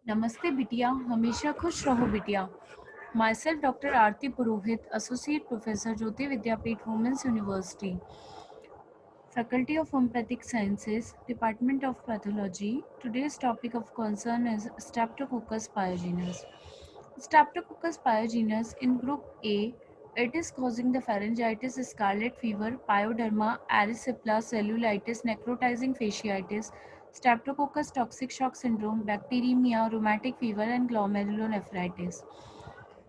नमस्ते बिटिया, हमेशा खुश रहो बिटिया। Myself Dr. Aarti Purohit, Associate Professor, Jyoti Vidyapeeth Women's University, Faculty of Homeopathic Sciences, Department of Pathology. Today's topic of concern is Streptococcus pyogenes. Streptococcus pyogenes in group A, it is causing the pharyngitis, scarlet fever, pyoderma, erysipelas, cellulitis, necrotizing fasciitis, Streptococcus toxic shock syndrome, bacteremia, rheumatic fever, and glomerulonephritis.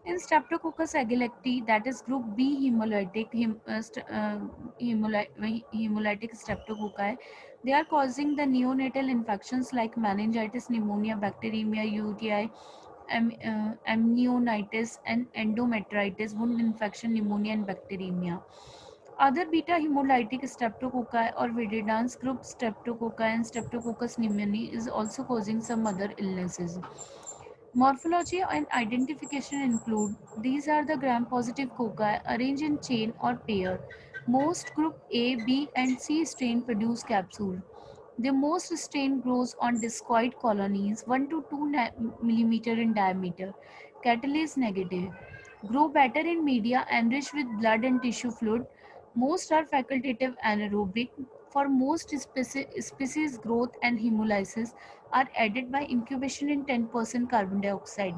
In Streptococcus agalacti, that is group B hemolytic streptococci, they are causing the neonatal infections like meningitis, pneumonia, bacteremia, UTI, amnionitis, and endometritis, wound infection, pneumonia, and bacteremia. Other beta hemolytic streptococci or Viridans group streptococci and Streptococcus pneumoniae is also causing some other illnesses. Morphology and identification include these are the gram-positive cocci arranged in chain or pair. Most group A, B, and C strain produce capsule. The most strain grows on discoid colonies 1 to 2 millimeter in diameter. Catalase negative. Grow better in media enriched with blood and tissue fluid. Most are facultative anaerobic. For most species, growth and hemolysis are aided by incubation in 10% carbon dioxide.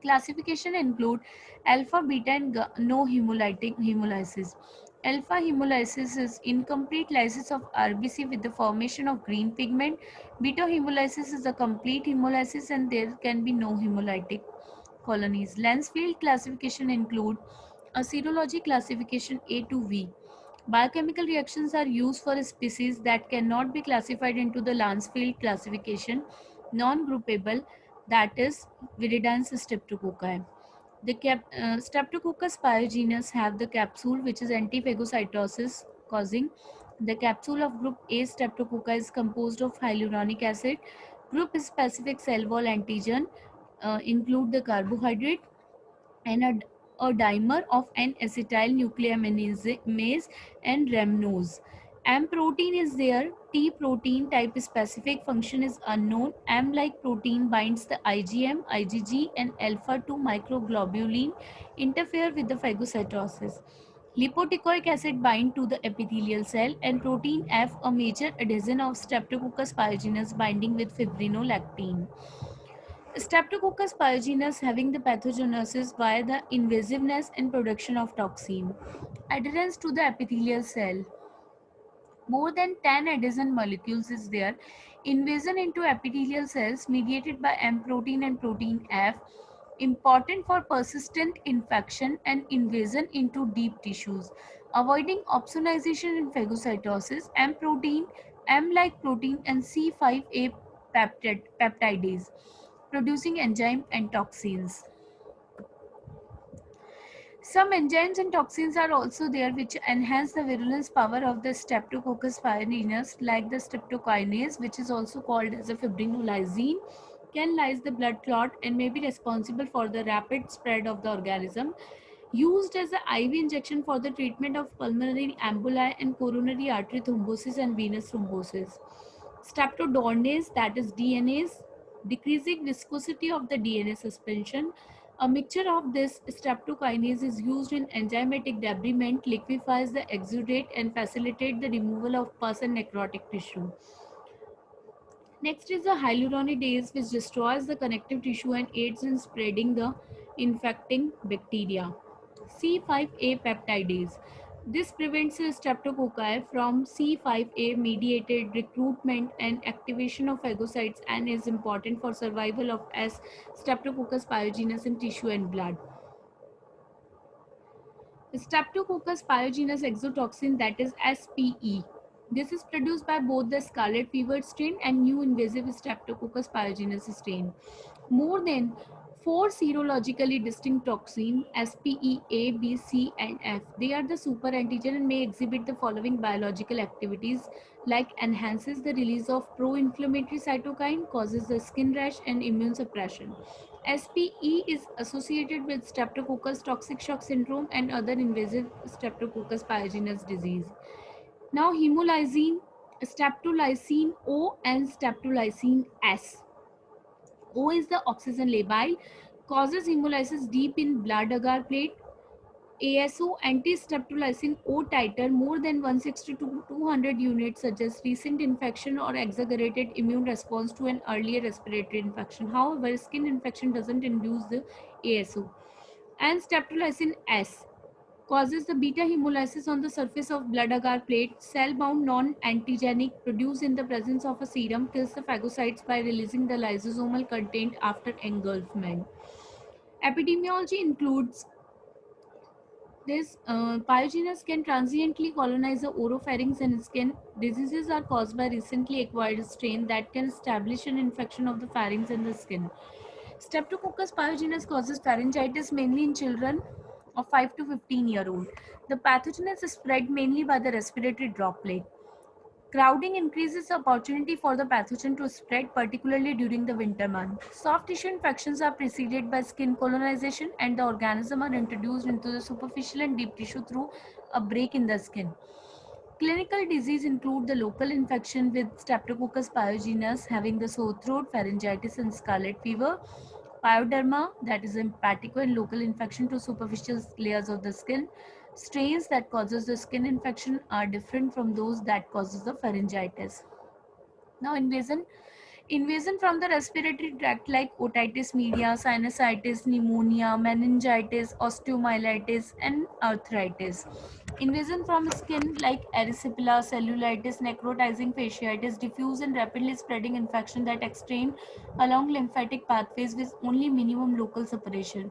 Classification include alpha, beta, and no hemolysis. Alpha hemolysis is incomplete lysis of RBC with the formation of green pigment. Beta hemolysis is a complete hemolysis and there can be no hemolytic colonies. Lancefield classification include a serology classification A to V. Biochemical reactions are used for species that cannot be classified into the Lancefield classification, non-groupable, that is Viridans streptococci. The Streptococcus pyogenes have the capsule which is antiphagocytosis causing. The capsule of group A streptococci is composed of hyaluronic acid. Group specific cell wall antigen include the carbohydrate and a dimer of an acetyl nucleamase and rhamnose. M protein is there. T protein type specific function is unknown. M like protein binds the IgM, IgG and alpha 2 microglobulin interfere with the phagocytosis. Lipoticoic acid bind to the epithelial cell and protein F a major adhesion of Streptococcus pyogenes binding with fibrinolactine. Streptococcus pyogenes having the pathogenesis via the invasiveness and production of toxin. Adherence to the epithelial cell. More than 10 adhesion molecules is there. Invasion into epithelial cells mediated by M protein and protein F. Important for persistent infection and invasion into deep tissues. Avoiding opsonization in phagocytosis. M protein, M-like protein and C5a peptidase producing enzyme and toxins. Some enzymes and toxins are also there which enhance the virulence power of the Streptococcus pyogenes like the streptokinase, which is also called as a fibrinolysine, can lyse the blood clot and may be responsible for the rapid spread of the organism. Used as an IV injection for the treatment of pulmonary emboli and coronary artery thrombosis and venous thrombosis. Streptodornase, that is DNase, decreasing viscosity of the DNA suspension. A mixture of this streptokinase is used in enzymatic debridement, liquefies the exudate and facilitate the removal of pus and necrotic tissue. Next is the hyaluronidase, which destroys the connective tissue and aids in spreading the infecting bacteria. C5a peptidase. This prevents streptococci from C5a mediated recruitment and activation of phagocytes and is important for survival of S. streptococcus pyogenes in tissue and blood. Streptococcus pyogenes exotoxin, that is SPE. This is produced by both the scarlet fever strain and new invasive Streptococcus pyogenes strain. More than 4 serologically distinct toxins SPE A, B, C, and F. They are the super antigen and may exhibit the following biological activities like enhances the release of pro-inflammatory cytokine, causes the skin rash and immune suppression. SPE is associated with Streptococcus toxic shock syndrome and other invasive Streptococcus pyogenes disease. Now hemolysin, streptolysin O and streptolysin S. O is the oxygen labile, causes hemolysis deep in blood agar plate. ASO anti-streptolysin O titer more than 160 to 200 units suggests recent infection or exaggerated immune response to an earlier respiratory infection. However, skin infection doesn't induce the ASO. And streptolysin S causes the beta hemolysis on the surface of blood agar plate. Cell-bound non-antigenic produced in the presence of a serum kills the phagocytes by releasing the lysosomal content after engulfment. Epidemiology includes this pyogenes can transiently colonize the oropharynx and skin. Diseases are caused by recently acquired strain that can establish an infection of the pharynx and the skin. Streptococcus pyogenes causes pharyngitis mainly in children of 5 to 15-year-old. The pathogen is spread mainly by the respiratory droplet. Crowding increases the opportunity for the pathogen to spread, particularly during the winter months. Soft tissue infections are preceded by skin colonization, and the organism are introduced into the superficial and deep tissue through a break in the skin. Clinical disease include the local infection with Streptococcus pyogenes having the sore throat, pharyngitis and scarlet fever. Pyoderma, that is empathico and local infection to superficial layers of the skin. Strains that causes the skin infection are different from those that causes the pharyngitis. Now invasion from the respiratory tract like otitis media, sinusitis, pneumonia, meningitis, osteomyelitis, and arthritis. Invasion from skin like erysipelas, cellulitis, necrotizing fasciitis, diffuse and rapidly spreading infection that extend along lymphatic pathways with only minimum local separation.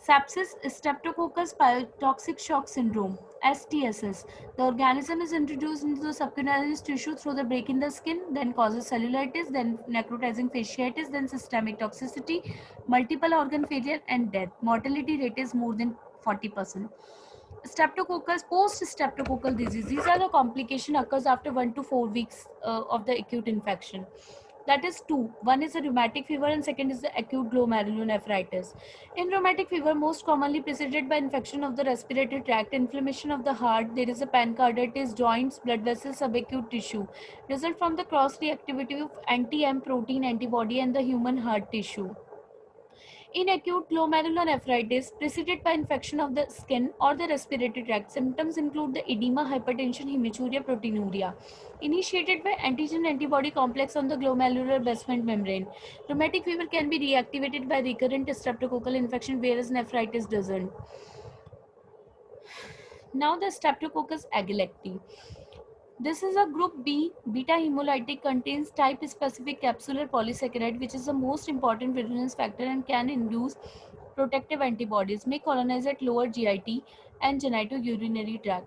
Sepsis is Streptococcus pyotoxic shock syndrome (STSS). The organism is introduced into the subcutaneous tissue through the break in the skin, then causes cellulitis, then necrotizing fasciitis, then systemic toxicity, multiple organ failure, and death. Mortality rate is more than 40%. Streptococcus, post-streptococcal disease. These are the complication occurs after 1 to 4 weeks of the acute infection. That is two. One is a rheumatic fever and second is the acute glomerulonephritis. In rheumatic fever, most commonly preceded by infection of the respiratory tract, inflammation of the heart, there is a pancarditis, joints, blood vessels, subacute tissue. Result from the cross-reactivity of anti-M protein antibody and the human heart tissue. In acute glomerulonephritis, preceded by infection of the skin or the respiratory tract, symptoms include the edema, hypertension, hematuria, proteinuria. Initiated by antigen-antibody complex on the glomerular basement membrane. Rheumatic fever can be reactivated by recurrent streptococcal infection, whereas nephritis doesn't. Now the Streptococcus agalacti. This is a group B beta hemolytic, contains type specific capsular polysaccharide, which is the most important virulence factor and can induce protective antibodies, may colonize at lower GIT and genitourinary tract.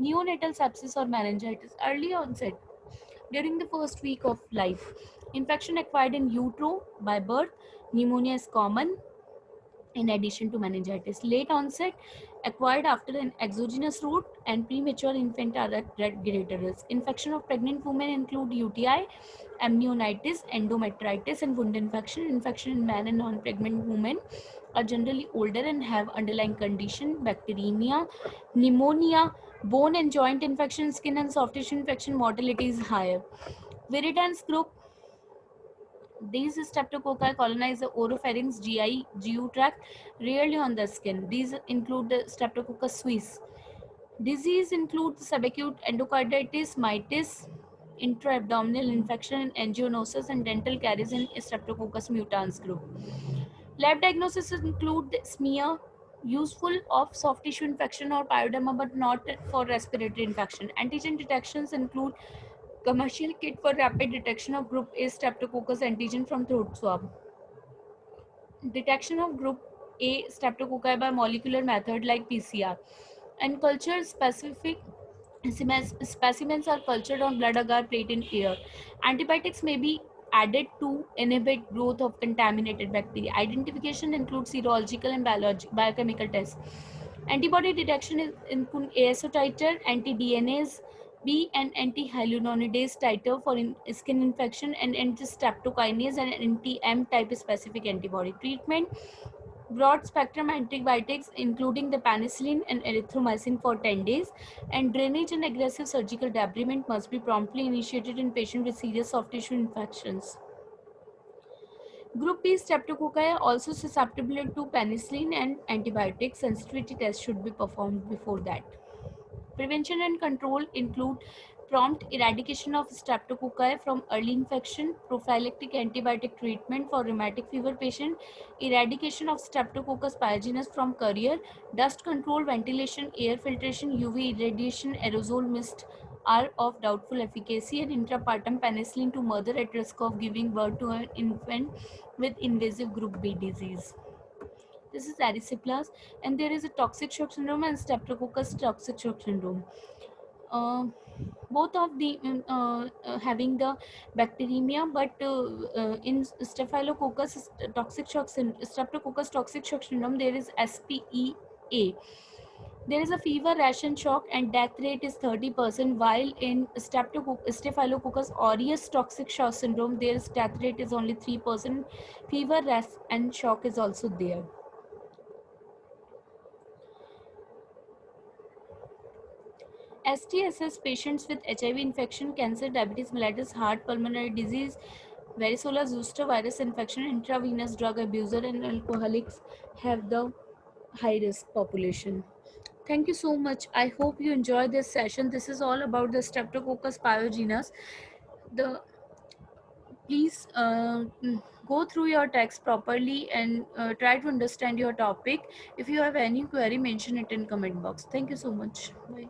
Neonatal sepsis or meningitis, early onset during the first week of life. Infection acquired in utero by birth. Pneumonia is common in addition to meningitis. Late onset acquired after an exogenous route, and premature infant are at greater risk. Infection of pregnant women include UTI, amnionitis, endometritis, and wound infection. Infection in man and non-pregnant women are generally older and have underlying condition, bacteremia, pneumonia, bone and joint infection, skin and soft tissue infection. Mortality is higher. Viridans group. These streptococci colonize the oropharynx, GI, GU tract, rarely on the skin. These include the Streptococcus suis. Disease includes subacute endocarditis, mitis, intra-abdominal infection, angionosis, and dental caries in Streptococcus mutans group. Lab diagnosis include the smear, useful of soft tissue infection or pyoderma, but not for respiratory infection. Antigen detections include commercial kit for rapid detection of group A Streptococcus antigen from throat swab. Detection of group A Streptococci by molecular method like PCR. And culture specific specimens are cultured on blood agar plate in air. Antibiotics may be added to inhibit growth of contaminated bacteria. Identification includes serological and biochemical tests. Antibody detection is include ASO titer, anti-DNase B and anti-hyaluronidase titer for skin infection, and anti-streptokinase and anti-M type specific antibody. Treatment: broad spectrum antibiotics including the penicillin and erythromycin for 10 days, and drainage and aggressive surgical debridement must be promptly initiated in patients with serious soft tissue infections. Group B streptococci are also susceptible to penicillin and antibiotic sensitivity tests should be performed before that. Prevention and control include prompt eradication of streptococci from early infection, prophylactic antibiotic treatment for rheumatic fever patient, eradication of Streptococcus pyogenes from carrier, dust control, ventilation, air filtration, UV irradiation, aerosol mist are of doubtful efficacy, and intrapartum penicillin to mother at risk of giving birth to an infant with invasive group B disease. This is erysipelas, and there is a toxic shock syndrome and streptococcus toxic shock syndrome. Uh, Both of the having the bacteremia, but in staphylococcus toxic shock streptococcus toxic shock syndrome there is SPEA. There is a fever, rash and shock, and death rate is 30%, while in staphylococcus aureus toxic shock syndrome their death rate is only 3%. Fever, rash and shock is also there. STSS patients with HIV infection, cancer, diabetes mellitus, heart, pulmonary disease, varicella zoster virus infection, intravenous drug abuser, and alcoholics have the high risk population. Thank you so much. I hope you enjoyed this session. This is all about the Streptococcus pyogenes. The Please go through your text properly and try to understand your topic. If you have any query, mention it in comment box. Thank you so much. Bye.